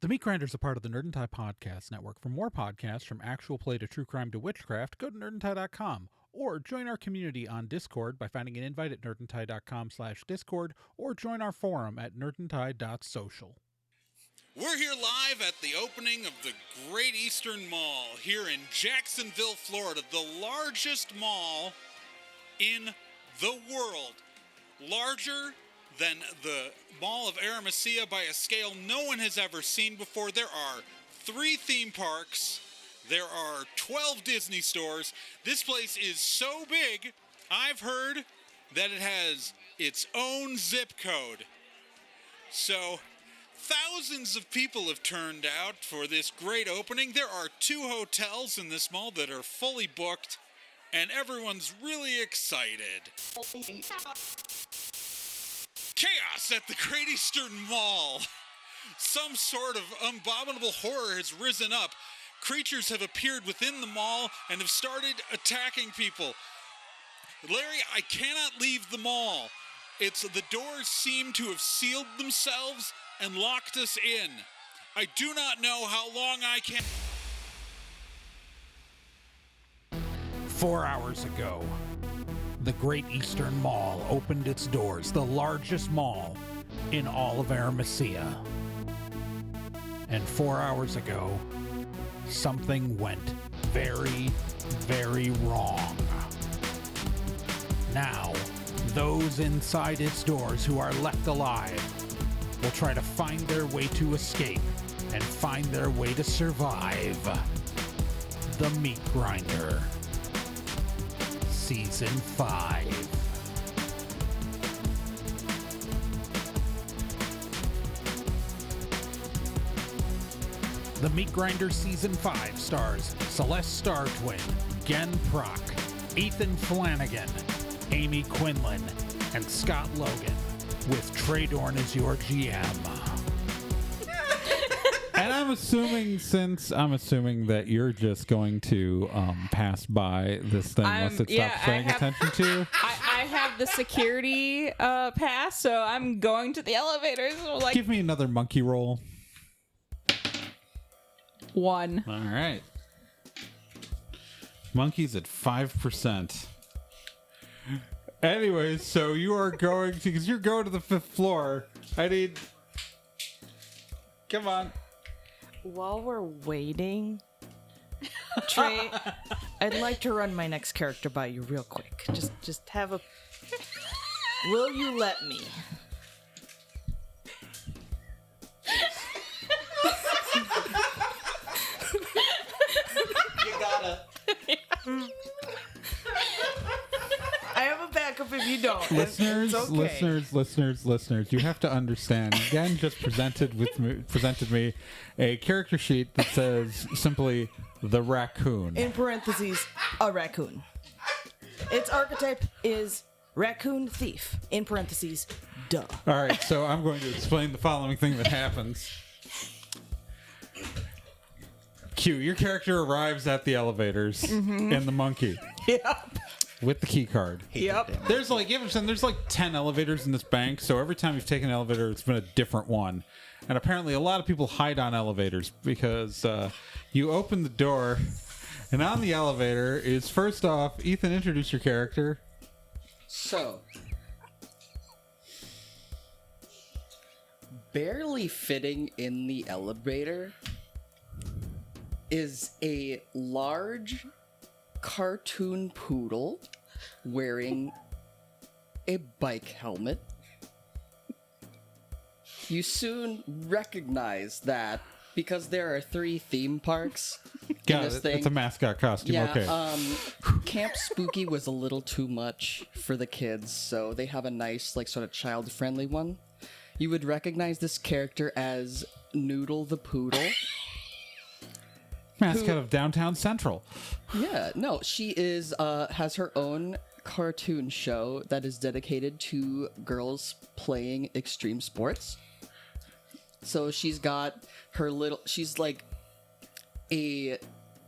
The Meat Grinder is a part of the Nerd and Tie Podcast Network. For more podcasts from actual play to true crime to witchcraft, go to nerdandtie.com or join our community on Discord by finding an invite at nerdandtie.com/discord or join our forum at nerdandtie.social. We're here live at the opening of the Great Eastern Mall here in Jacksonville, Florida, the largest mall in the world. Larger than the Mall of Arimathea by a scale no one has ever seen before. There are 3 theme parks. There are 12 Disney stores. This place is so big, I've heard that it has its own zip code. So, thousands of people have turned out for this great opening. There are 2 hotels in this mall that are fully booked, and everyone's really excited. Chaos at the Great Eastern Mall. Some sort of abominable horror has risen up. Creatures have appeared within the mall and have started attacking people. Larry, I cannot leave the mall. The doors seem to have sealed themselves and locked us in. I do not know how long I can... 4 hours ago, the Great Eastern Mall opened its doors, the largest mall in all of Arimathea. And 4 hours ago, something went very, very wrong. Now, those inside its doors who are left alive will try to find their way to escape and find their way to survive. The Meat Grinder. Season 5. The Meat Grinder Season 5 stars Celeste Startwin, Gen Proc, Ethan Flanagan, Amy Quinlan, and Scott Logan, with Trey Dorn as your GM. And I'm assuming that you're just going to pass by this thing once it stops paying attention to you. I have the security pass, so I'm going to the elevators. Like, give me another monkey roll. 1. All right. Monkey's at 5%. Anyways, so you are going to, because you're going to the 5th floor. I need. Come on. While we're waiting, Trey, I'd like to run my next character by you real quick. Just have a... Will you let me? You gotta. I have a backup if you don't. Listeners, It's okay. listeners, you have to understand. Jen just presented me a character sheet that says simply the Raccoon. In parentheses, a raccoon. Its archetype is raccoon thief. In parentheses, duh. All right, so I'm going to explain the following thing that happens. Q, your character arrives at the elevators in the monkey. Yep. With the key card. Yep. There's like 10 elevators in this bank, so every time you've taken an elevator, it's been a different one. And apparently a lot of people hide on elevators because you open the door, and on the elevator is, first off, Ethan, introduce your character. So, barely fitting in the elevator is a large cartoon poodle wearing a bike helmet. You soon recognize that because there are 3 theme parks in this thing. It's a mascot costume. Yeah, Okay. Camp Spooky was a little too much for the kids, so they have a nice, like, sort of child-friendly one. You would recognize this character as Noodle the Poodle. Mascot of Downtown Central. Yeah, no, she is has her own cartoon show that is dedicated to girls playing extreme sports. So she's got her she's like a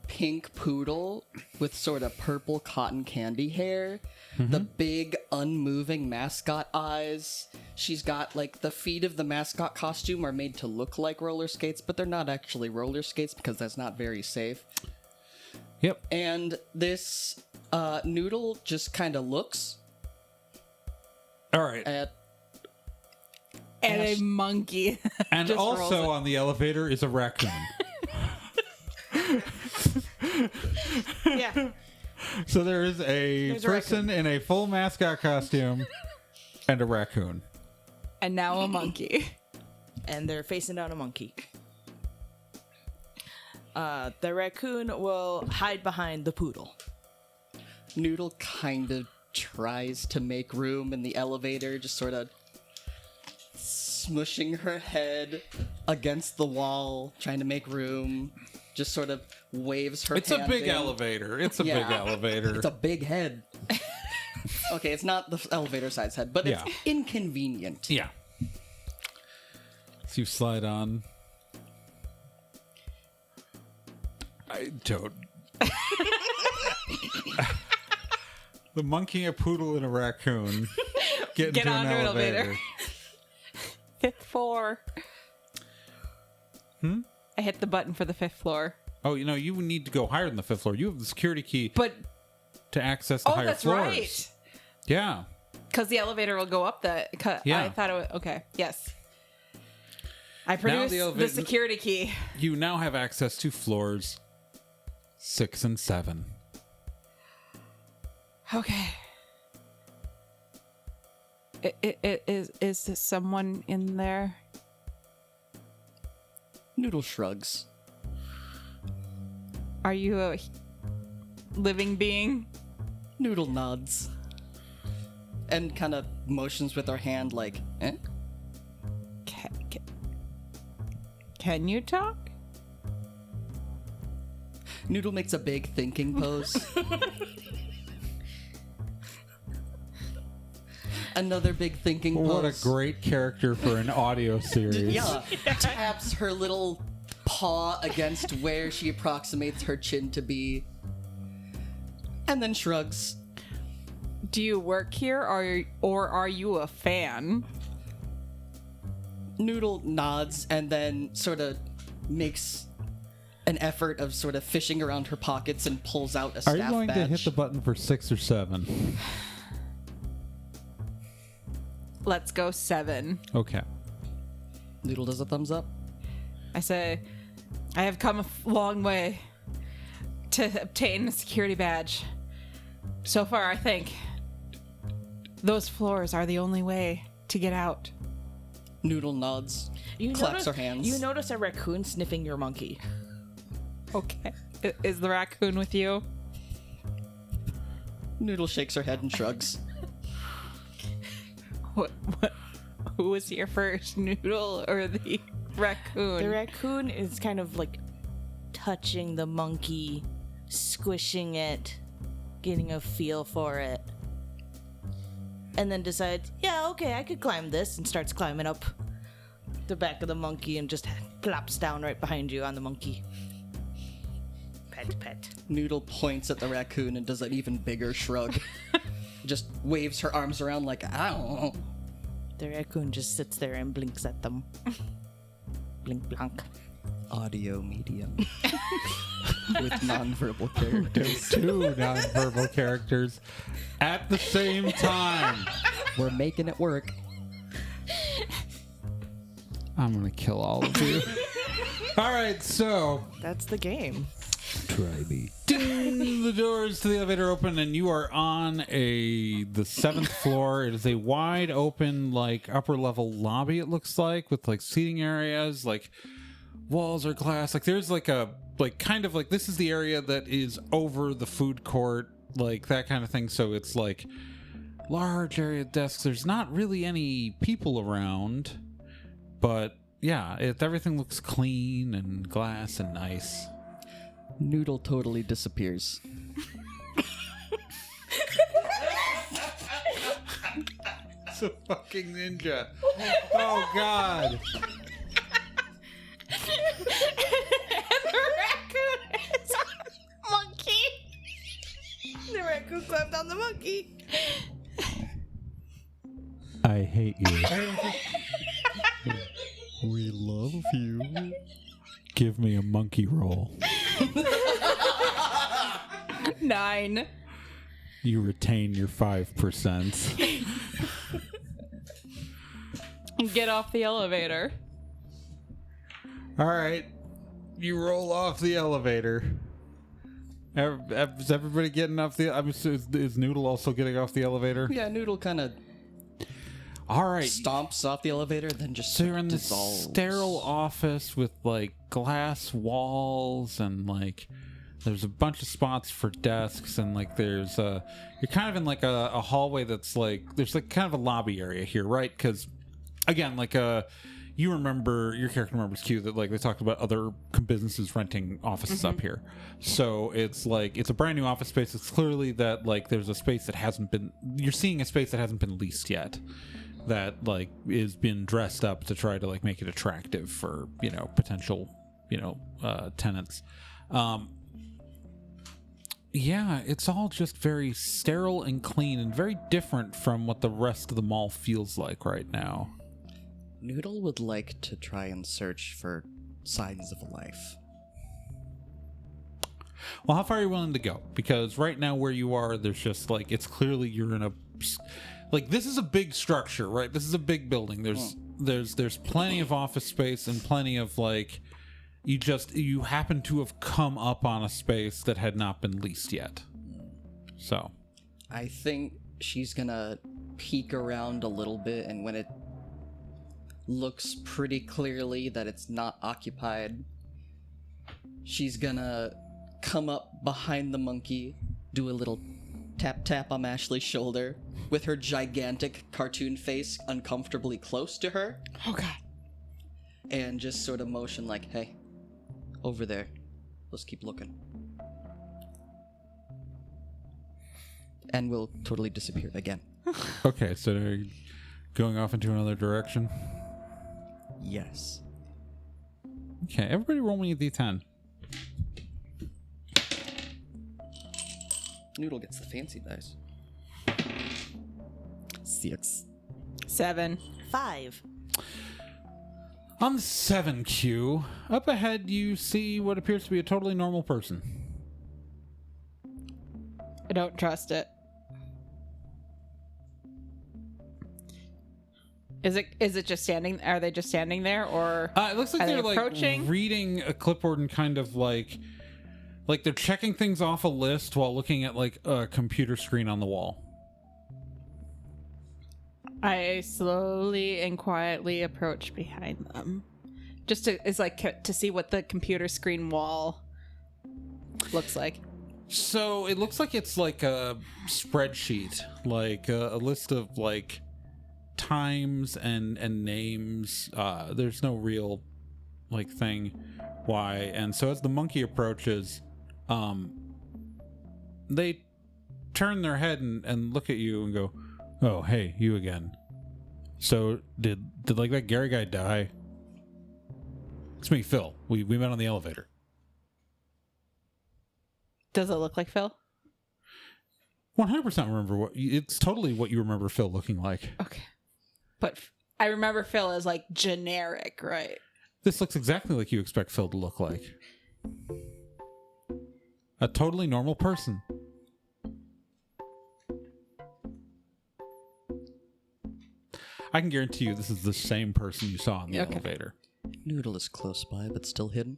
pink poodle with sort of purple cotton candy hair the big unmoving mascot eyes. She's got like the feet of the mascot costume are made to look like roller skates, but they're not actually roller skates because that's not very safe. Yep. And this Noodle just kind of looks All right. at And a monkey. And just rolls also it. on the elevator is a raccoon. Yeah. So there is a There's a person in a full mascot costume and a raccoon. And now a monkey. And they're facing down a monkey. The raccoon will hide behind the poodle. Noodle kind of tries to make room in the elevator, just sort of smushing her head against the wall, trying to make room. Just sort of waves her It's a hand big in. elevator. It's a big Yeah. elevator. It's a big head. Okay, it's not the elevator size head, but it's Yeah. inconvenient. Yeah. So you slide on. I don't. The monkey, a poodle, and a raccoon get Get into onto an an elevator. elevator. 5th floor. I hit the button for the 5th floor. Oh, you know, you need to go higher than the 5th floor. You have the security key But, to access the higher that's floors. right. Yeah. Because the elevator will go up the... Yeah. I thought it was... Okay, yes. I Now produced the the elevator- security key. You now have access to floors 6 and 7. Okay. Is someone in there? Noodle shrugs. Are you a living being? Noodle nods. And kind of motions with her hand like, eh? Can you talk? Noodle makes a big thinking pose. Another big thinking pose. What a great character for an audio series. Yeah. Taps her little paw against where she approximates her chin to be. And then shrugs. Do you work here, or are you a fan? Noodle nods and then sort of makes an effort of sort of fishing around her pockets and pulls out a staff Are you going badge. to hit the button for 6 or 7? Let's go 7. Okay. Noodle does a thumbs up. I say, I have come a long way to obtain a security badge. So far, I think those floors are the only way to get out. Noodle nods. You Claps her hands. You notice a raccoon sniffing your monkey. Okay. Is the raccoon with you? Noodle shakes her head and shrugs. What, who was here first, Noodle or the raccoon? The raccoon is kind of like touching the monkey, squishing it, getting a feel for it. And then decides, yeah, okay, I could climb this, and starts climbing up the back of the monkey and just plops down right behind you on the monkey. Pet, pet. Noodle points at the raccoon and does an even bigger shrug. Just waves her arms around like, ow. The raccoon just sits there and blinks at them. Blink, blank. Audio medium. With nonverbal characters. 2 nonverbal characters at the same time. We're making it work. I'm going to kill all of you. All right, so That's the game. try me. Ding! The doors to the elevator open, and you are on the 7th floor. It is a wide open, like upper level lobby. It looks like with like seating areas, like walls are glass. Like there's like a kind of like this is the area that is over the food court, like that kind of thing. So it's like large area of desks. There's not really any people around, but yeah, everything looks clean and glass and nice. Noodle totally disappears. It's a fucking ninja. Oh god. The raccoon is a monkey. The raccoon climbed on the the monkey. I hate you. We love you. Give me a monkey roll. 9. You retain your 5%. Get off the elevator. All right. You roll off the elevator. Is everybody getting off the... Is Noodle also getting off the elevator? Yeah, Noodle kind of All right. stomps off the elevator, then just So you're in this dissolves. sterile office with like glass walls and like there's a bunch of spots for desks and like there's you're kind of in like a hallway that's like there's like kind of a lobby area here, right? Because again, like you remember your character remembers Q that like they talked about other businesses renting offices up here. So it's like it's a brand new office space. It's clearly that like there's a space that hasn't been you're seeing a space that hasn't been leased yet. That like is been dressed up to try to like make it attractive for potential tenants. Yeah, it's all just very sterile and clean and very different from what the rest of the mall feels like right now. Noodle would like to try and search for signs of life. Well, how far are you willing to go? Because right now where you are, there's just like it's clearly you're in a like this is a big structure, right? This is a big building. There's plenty of office space and plenty of like you happen to have come up on a space that had not been leased yet. So I think she's gonna peek around a little bit, and when it looks pretty clearly that it's not occupied, she's gonna come up behind the monkey, do a little tap on Ashley's shoulder with her gigantic cartoon face uncomfortably close to her. Oh god. And just sort of motion like, hey, over there. Let's keep looking. And we'll totally disappear again. okay, so they're going off into another direction. Yes. Okay, everybody roll me a d10. Noodle gets the fancy dice. 6. 7. 5. On the 7Q, up ahead you see what appears to be a totally normal person. I don't trust it. Is it just standing? Are they just standing there, or It looks like are they they're like approaching? reading a clipboard and kind of like they're checking things off a list while looking at like a computer screen on the wall. I slowly and quietly approach behind them, just to see what the computer screen wall looks like. So it looks like it's like a spreadsheet, like a list of like times and names. There's no real like thing why. And so as the monkey approaches, they turn their head and look at you and go, "Oh, hey, you again. So did like that Gary guy die?" It's me, Phil. We met on the elevator. Does it look like Phil? 100% remember it's totally what you remember Phil looking like. Okay, but I remember Phil as like generic, right? This looks exactly like you expect Phil to look like. A totally normal person. I can guarantee you this is the same person you saw in the elevator. Noodle is close by, but still hidden.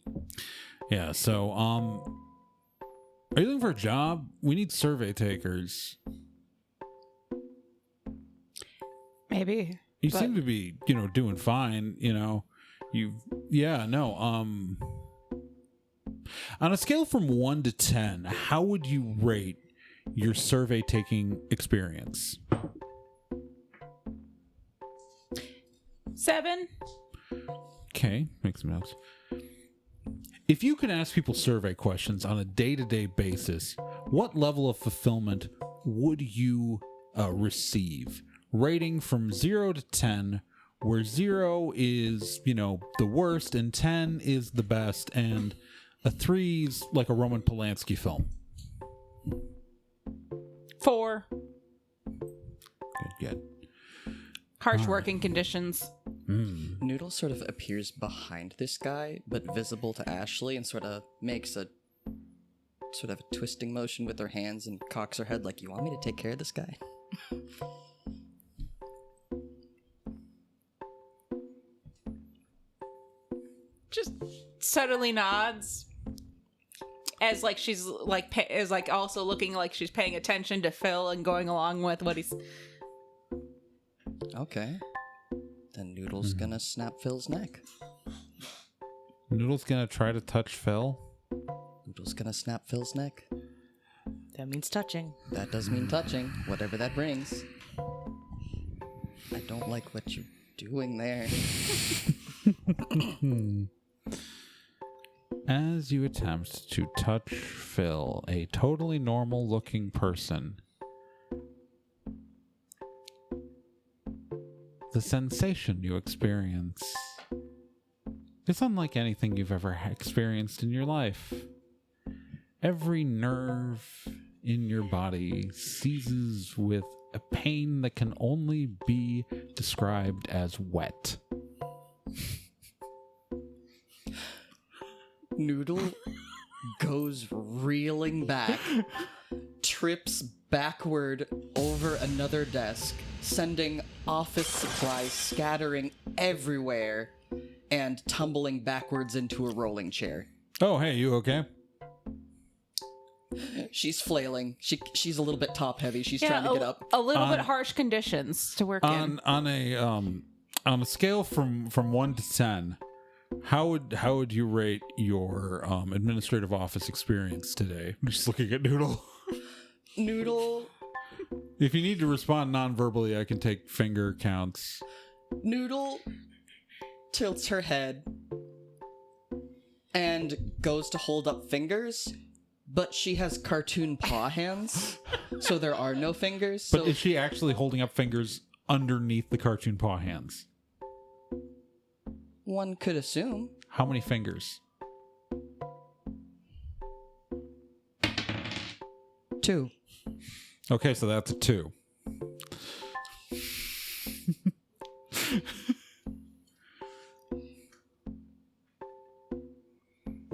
Yeah, so, are you looking for a job? We need survey takers. Maybe. You seem to be, doing fine, on a scale from 1 to 10, how would you rate your survey taking experience? 7. Okay, make some notes. If you could ask people survey questions on a day-to-day basis, what level of fulfillment would you receive? Rating from 0 to 10, where 0 is, the worst, and 10 is the best, and a 3 is like a Roman Polanski film. 4. Good. Harsh working conditions. Noodle sort of appears behind this guy, but visible to Ashley, and sort of makes a twisting motion with her hands and cocks her head like, "You want me to take care of this guy?" Just subtly nods. As like she's like is like also looking like she's paying attention to Phil and going along with what he's. Okay. Then Noodle's gonna snap Phil's neck. Noodle's gonna try to touch Phil. Noodle's gonna snap Phil's neck. That means touching. That does mean touching, whatever that brings. I don't like what you're doing there. As you attempt to touch Phil, a totally normal looking person, the sensation you experience is unlike anything you've ever experienced in your life. Every nerve in your body seizes with a pain that can only be described as wet. Noodle goes reeling back, trips backward over another desk, sending office supplies scattering everywhere, and tumbling backwards into a rolling chair. Oh, hey, you okay? She's flailing. She's a little bit top heavy. She's trying to get up. A little bit harsh conditions to work in. On a scale from 1 to 10, how would you rate your administrative office experience today? I'm just looking at Noodle. Noodle. If you need to respond non-verbally, I can take finger counts. Noodle tilts her head and goes to hold up fingers, but she has cartoon paw hands, so there are no fingers. But is she actually holding up fingers underneath the cartoon paw hands? One could assume. How many fingers? 2. Okay, so that's a 2.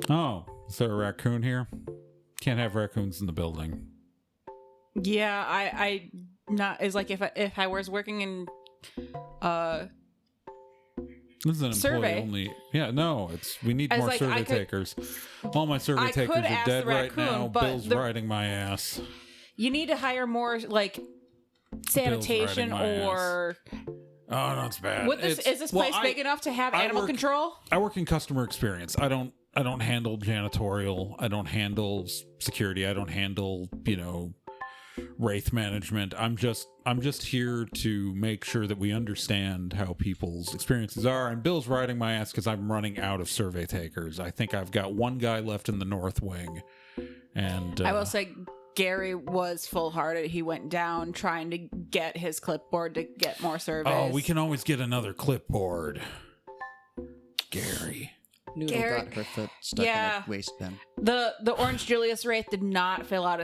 Oh, is there a raccoon here? Can't have raccoons in the building. Yeah, I not is like if I was working in This is an employee survey. only. Yeah, no, we need more like, survey takers. All my survey I could takers are ask dead the right raccoon, now. but Bill's riding my ass. you need to hire more like sanitation riding my or Oh, no, it's bad. is this place big enough to have animal control? I work in customer experience. I don't handle janitorial. I don't handle security. I don't handle, wraith management. I'm just here to make sure that we understand how people's experiences are. And Bill's riding my ass because I'm running out of survey takers. I think I've got one guy left in the North Wing. And I will say Gary was full-hearted. He went down trying to get his clipboard to get more surveys. oh, we can always get another clipboard. Gary. Noodle Gary- got her foot stuck in a waste bin. The Orange Julius Wraith did not fill out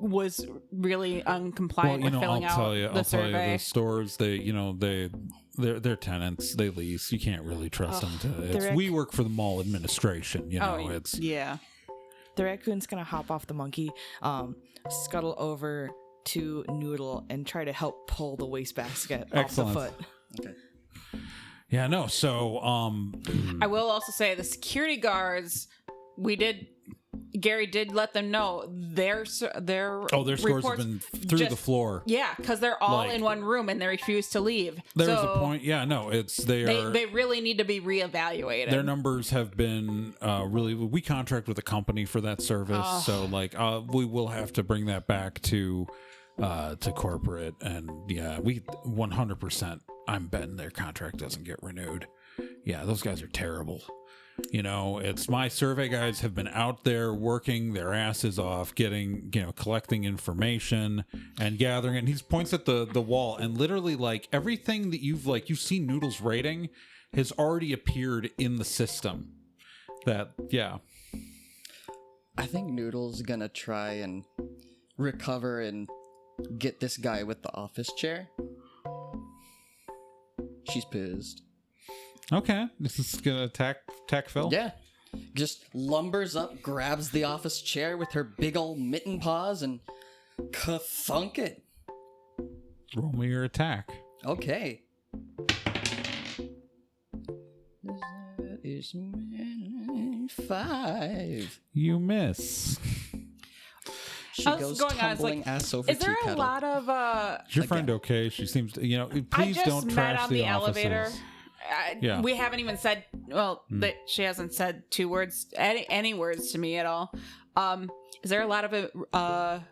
was really uncompliant with filling out the I'll tell you, survey. the stores, they're tenants. They lease. You can't really trust them to. We work for the mall administration. It's yeah. The raccoon's gonna hop off the monkey, scuttle over to Noodle, and try to help pull the wastebasket off the foot. Okay. yeah. No. So I will also say the security guards, Gary did let them know their scores reports have been through the floor. Yeah, because they're all in one room and they refuse to leave. There's a point. Yeah, no, they really need to be reevaluated. Their numbers have been really. We contract with a company for that service, so we will have to bring that back to corporate, and yeah, we 100%. I'm betting their contract doesn't get renewed. Yeah, those guys are terrible. It's my survey guys have been out there working their asses off, getting, collecting information and gathering it. And he points at the wall, and literally, like, everything that you've seen Noodle's rating has already appeared in the system. I think Noodle's gonna try and recover and get this guy with the office chair. She's pissed. Okay, this is gonna attack Phil. Yeah. Just lumbers up, grabs the office chair with her big old mitten paws, and ka-thunk it. Roll me your attack. Okay. That is 5. You miss. She I was goes going on, it's tumbling like, ass over Is there tea a kettle. lot of Is your friend okay? She seems to, I please just don't met trash on the the elevator. offices. Yeah. We haven't even said, that she hasn't said 2 words, any words to me at all. Is there a lot of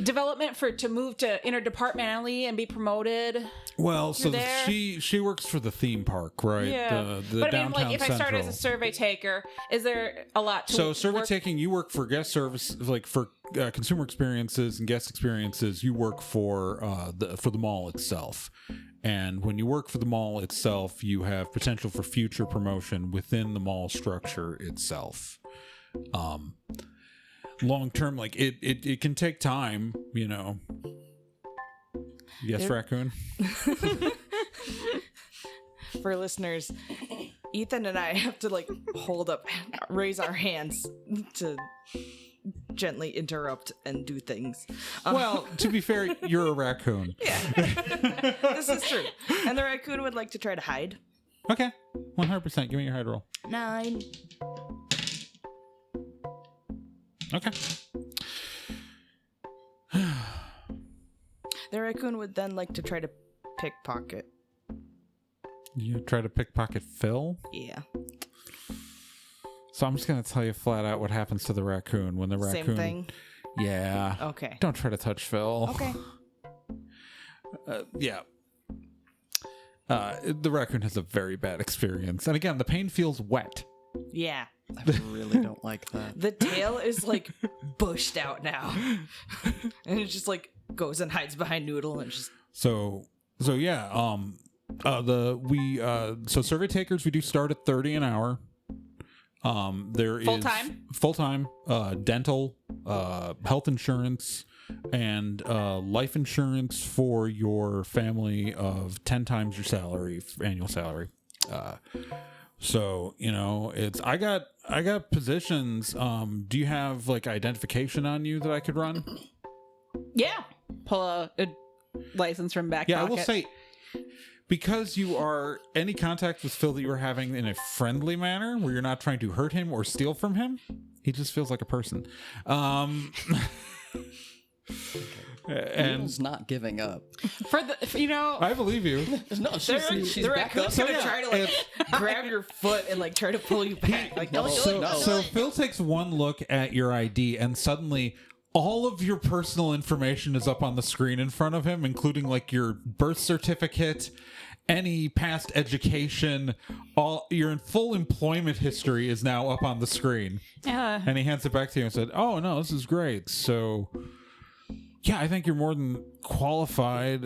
development to move to interdepartmentally and be promoted? Well, so there? she works for the theme park, right? Yeah. The But I downtown mean, like, if I start as a Central. survey taker, is there a lot to So survey work- taking, you work for guest service, like for consumer experiences and guest experiences. You work for the mall itself, and when you work for the mall itself, you have potential for future promotion within the mall structure itself. Long term, like it can take time, Yes, Raccoon. For listeners, Ethan and I have to like raise our hands to gently interrupt and do things. Well, to be fair, you're a raccoon. This is true. And the raccoon would like to try to hide. Okay, 100%. Give me your hide roll. 9. Okay. The raccoon would then like to try to pickpocket. You try to pickpocket Phil? Yeah. So I'm just going to tell you flat out what happens to the raccoon when the raccoon... Same thing. Yeah. Okay. Don't try to touch Phil. Okay. Yeah. The raccoon has a very bad experience. And again, the pain feels wet. Yeah. I really don't like that. The tail is like bushed out now. And it just like goes and hides behind Noodle and just So yeah, so survey takers, we do start at 30 an hour. There is full-time, dental, health insurance, and life insurance for your family of 10 times your salary, annual salary. So it's I got positions. Do you have like identification on you that I could run? Yeah. Pull a license from back Yeah, pocket. I will say, because you are any contact with Phil that you are having in a friendly manner, where you're not trying to hurt him or steal from him, he just feels like a person. And Noodle's not giving up. I believe you. No, she's the back raccoon's up. gonna try to like grab your foot and like try to pull you back. Like don't do it. No. So Phil takes one look at your ID, and suddenly all of your personal information is up on the screen in front of him, including like your birth certificate, any past education, all your full employment history is now up on the screen. And he hands it back to you and said, "Oh no, this is great. So yeah, I think you're more than qualified.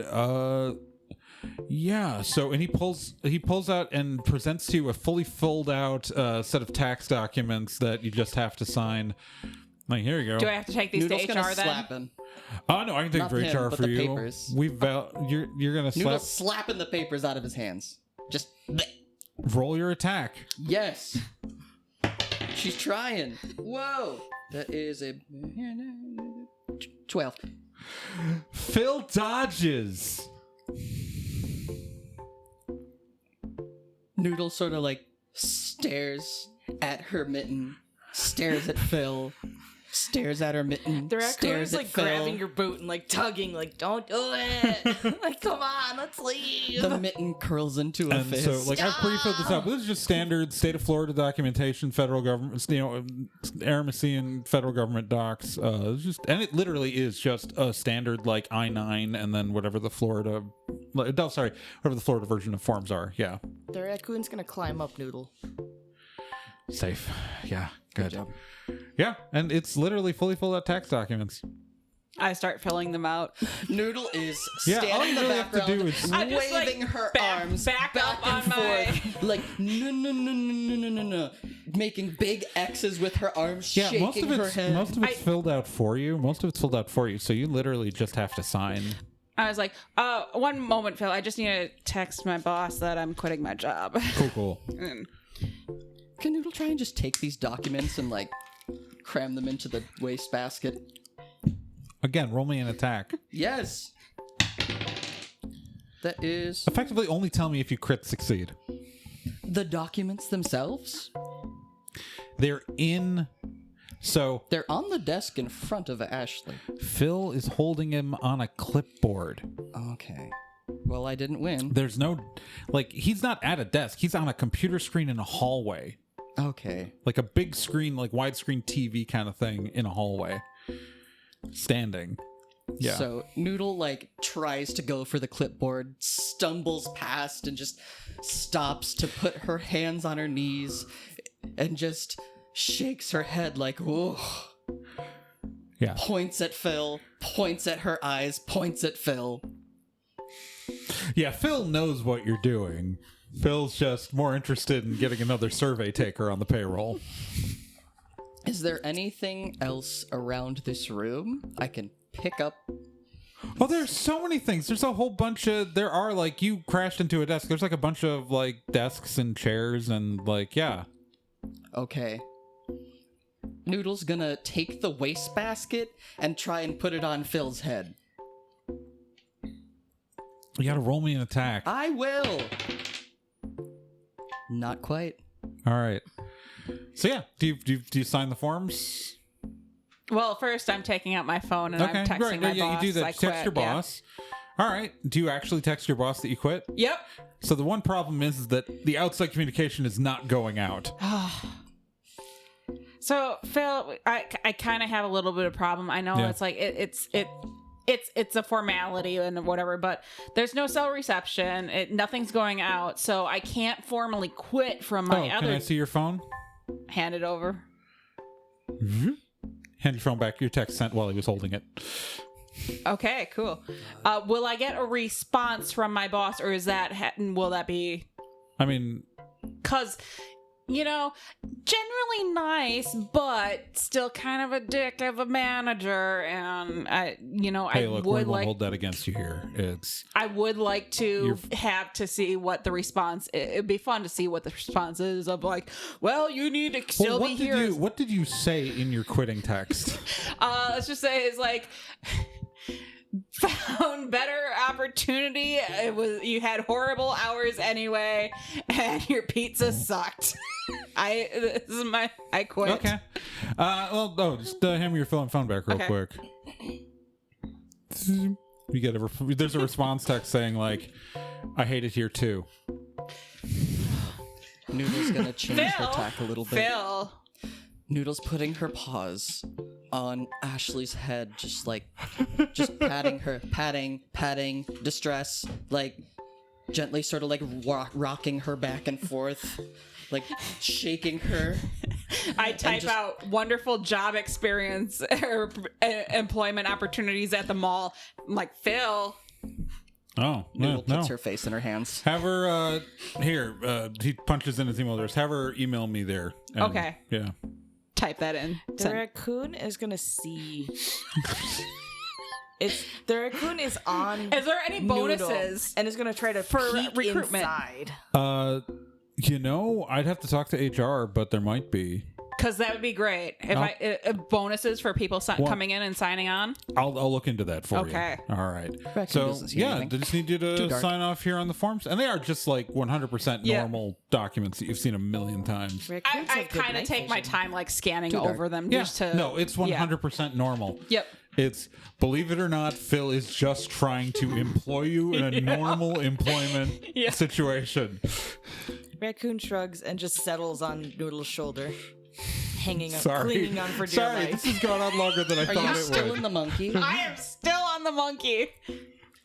Yeah." So, and he pulls out and presents to you a fully filled out set of tax documents that you just have to sign. Like, here you go. Do I have to take these Noodle's to gonna HR then? slap him. Oh no, I can take Not it for him, HR but for the you. papers. You're gonna slap. Noodle's slapping the papers out of his hands. Just Roll your attack. yes. She's trying. Whoa. That is a 12. Phil dodges. Noodle sort of like stares at her mitten, stares at Phil, stares at her mitten, The raccoon stares is at like Phil. grabbing your boot and like tugging, like don't do it. Like come on, let's leave. The mitten curls into a And fist. so, like, I've pre-filled this out. This is just standard state of Florida documentation, federal government, Aramisi and federal government docs. It's just, and it literally is just a standard like I-9, and then whatever the Florida version of forms are. Yeah, The raccoon's gonna climb up Noodle. safe. Yeah, good. job. Yeah, and it's literally fully filled out tax documents. I start filling them out. Noodle is Yeah, standing all in you the really have to background, do is- I just, like, waving her back arms up and on my- forth, like no, making big X's with her arms, Yeah, shaking her head. most of it's filled out for you. So you literally just have to sign. I was like, one moment, Phil. I just need to text my boss that I'm quitting my job. Cool. Can Noodle try and just take these documents and like cram them into the wastebasket? Again, roll me an attack. Yes. That is Effectively, only tell me if you crit succeed. the documents themselves. They're in. So They're on the desk in front of Ashley. Phil is holding him on a clipboard. Okay. Well, I didn't win. There's no, like, he's not at a desk. He's on a computer screen in a hallway. Okay. Like a big screen, like widescreen TV kind of thing in a hallway. Standing. Yeah. So Noodle like tries to go for the clipboard, stumbles past and just stops to put her hands on her knees and just shakes her head like, whoa. Yeah. Points at Phil, points at her eyes, points at Phil. Yeah, Phil knows what you're doing. Phil's just more interested in getting another survey taker on the payroll. Is there anything else around this room I can pick up? Oh, there's so many things. There's a whole bunch of, there are like, you crashed into a desk. There's like a bunch of like desks and chairs and like, yeah. Okay. Noodle's gonna take the wastebasket and try and put it on Phil's head. You gotta roll me an attack. I will! Not quite. All right. So yeah, do you sign the forms? Well, first I'm taking out my phone and I'm texting my boss. You do that. I Text quit, your boss. All right. Do you actually text your boss that you quit? Yep. So the one problem is that the outside communication is not going out. So Phil, I kind of have a little bit of problem. I know Yeah. it's like it's a formality and whatever, but there's no cell reception. Nothing's going out, so I can't formally quit from my Can other. I see your phone? Hand it over. Hand your phone back. Your text sent while he was holding it. Okay, cool. Will I get a response from my boss, or is that will that be? I mean, Because, generally nice, but still kind of a dick of a manager, and hey, I look, we would won't like. hold that against you here. It's I would like to have to see what the response. It'd be fun to see what the response is of like, well, you need to still be here. What did you say in your quitting text? Let's just say it's like. Found better opportunity. You had horrible hours anyway, and your pizza sucked. I quit. Okay. Just hand me your phone back real Okay. quick. You get there's a response text saying like, "I hate it here too." Noodle's gonna change her tack a little bit. Phil. Noodle's putting her paws on Ashley's head, just patting her, patting, distress, like gently sort of like rocking her back and forth, like shaking her. I type out wonderful job experience or employment opportunities at the mall. I'm like, Phil. Oh, Noodle no. puts her face in her hands. Have her he punches in his email address. Have her email me there. And, Okay. Yeah. Type that in. The raccoon is gonna see. The raccoon is on. Is there any Noodle bonuses? and is gonna try to for peek recruitment? inside. I'd have to talk to HR, but there might be. Because that would be great. If bonuses for people coming in and signing on. I'll look into that for you. Okay. All right. Raccoon So doesn't see yeah, anything. they just need you Too to dark. sign off here on the forms, and they are just like 100% Yeah. normal documents that you've seen a million times. Raccoons I have good kind of night take my vision. time like scanning dark. over them Yeah. just to. No, it's 100% normal. Yep. It's, believe it or not, Phil is just trying to employ you in a normal employment Yeah. situation. Raccoon shrugs and just settles on Noodle's shoulder, hanging up, Sorry. clinging on for dear Sorry, life. this has gone on longer than I Are thought you it still would. in the monkey? I am still on the monkey.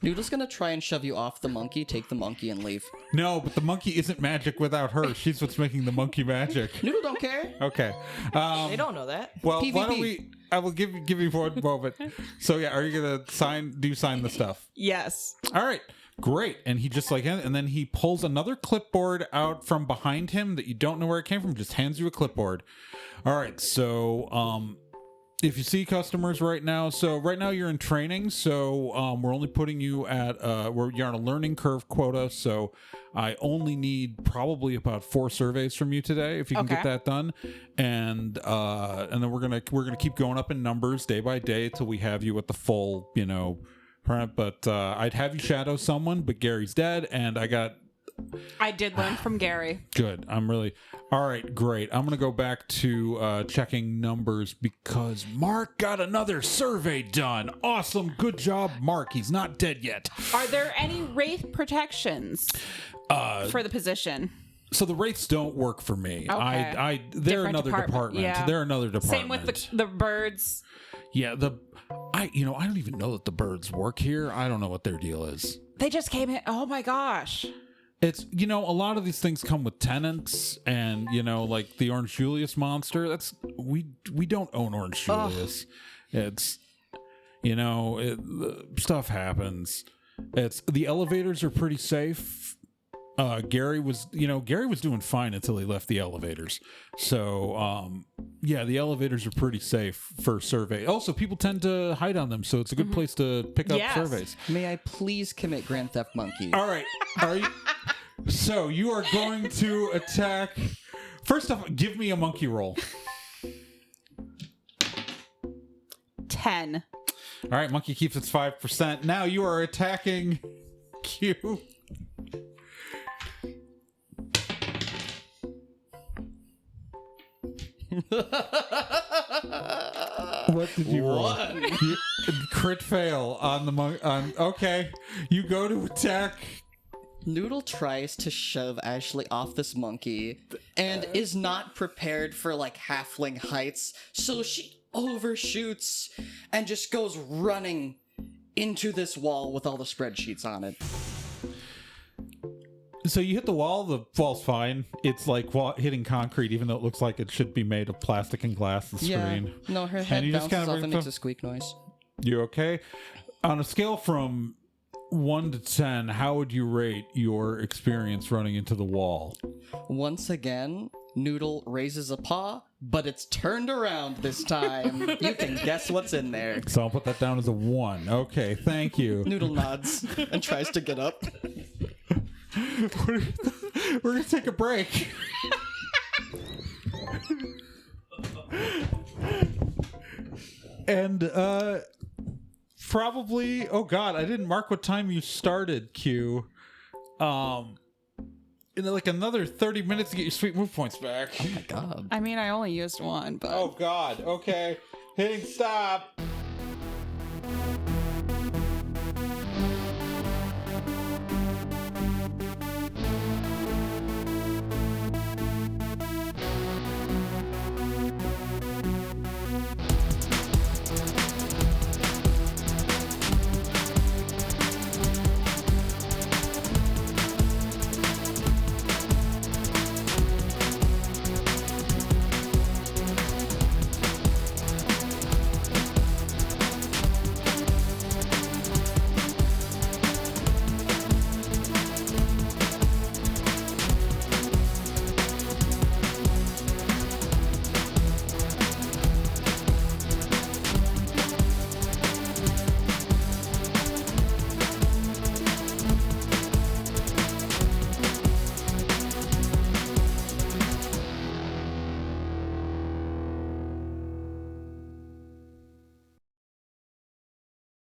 Noodle's gonna try and shove you off the monkey, take the monkey, and leave. No, but the monkey isn't magic without her. She's what's making the monkey magic. Noodle don't care. Okay. They don't know that. Well, why don't PvP. we? I will give you one moment. So yeah, are you gonna sign? Do you sign the stuff? Yes. All right. great. And he just like, and then he pulls another clipboard out from behind him that you don't know where it came from, just hands you a clipboard. All right, so if you see customers right now, so right now you're in training, so we're only putting you at you're on a learning curve quota, so I only need probably about 4 surveys from you today if you can get that done, and then we're gonna keep going up in numbers day by day till we have you at the full, but I'd have you shadow someone, but Gary's dead, and I did learn from Gary. Good. All right, great. I'm going to go back to checking numbers because Mark got another survey done. Awesome. Good job, Mark. He's not dead yet. Are there any wraith protections for the position? So the wraiths don't work for me. Okay. They're Different another department. Yeah. They're another department. Same with the birds. Yeah, I don't even know that the birds work here. I don't know what their deal is. They just came in. Oh my gosh. It's, a lot of these things come with tenants, and, like the Orange Julius monster, we don't own Orange Julius. It's, stuff happens. The elevators are pretty safe. Gary was doing fine until he left the elevators. So, the elevators are pretty safe for survey. Also, people tend to hide on them, so it's a good place to pick up surveys. May I please commit Grand Theft Monkey? All right. Are you? So you are going to attack. First off, give me a monkey roll. 10. All right, monkey keeps its 5%. Now you are attacking Q. What did you roll? Crit fail on the monkey. Okay, you go to attack. Noodle tries to shove Ashley off this monkey and is not prepared for halfling heights, so she overshoots and just goes running into this wall with all the spreadsheets on it. So you hit the wall, the wall's fine. It's like hitting concrete, even though it looks like it should be made of plastic and glass and screen. Yeah, no, her head bounces off and makes a squeak noise. You okay? On a scale from 1 to 10, how would you rate your experience running into the wall? Once again, Noodle raises a paw, but it's turned around this time. You can guess what's in there. So I'll put that down as a 1. Okay, thank you. Noodle nods and tries to get up. We're going to take a break. And, probably, oh god, I didn't mark what time you started, Q. In another 30 minutes to get your sweet move points back. Oh my god. I mean, I only used 1, but... Oh god, okay. Hitting stop.